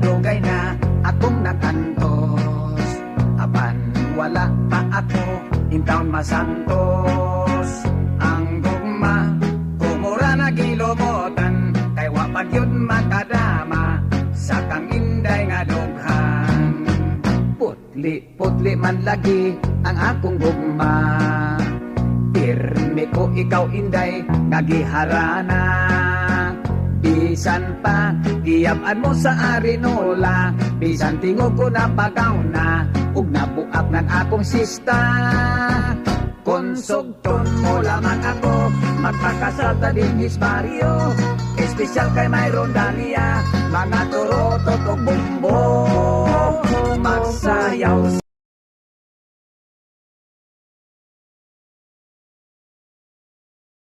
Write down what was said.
dugay na akong nakantos. Apan wala pa ako intaon masantos. Ang gugma kumura na gilobotan kay wapag yun makadama sa kang inday nga dughan. Putli man lagi ang akong gugma, pirmi ko ikaw inday nga giharana. Bisan pa giyam-an mo sa arinola, bisan tingog ko na pagaw na ug nabuak ng akong sista. Konsugton mo lamang ako, magpakasal ta din his Mario. Espesyal kay mayroon Dalia, mga turotot o bumbo. Magsayaw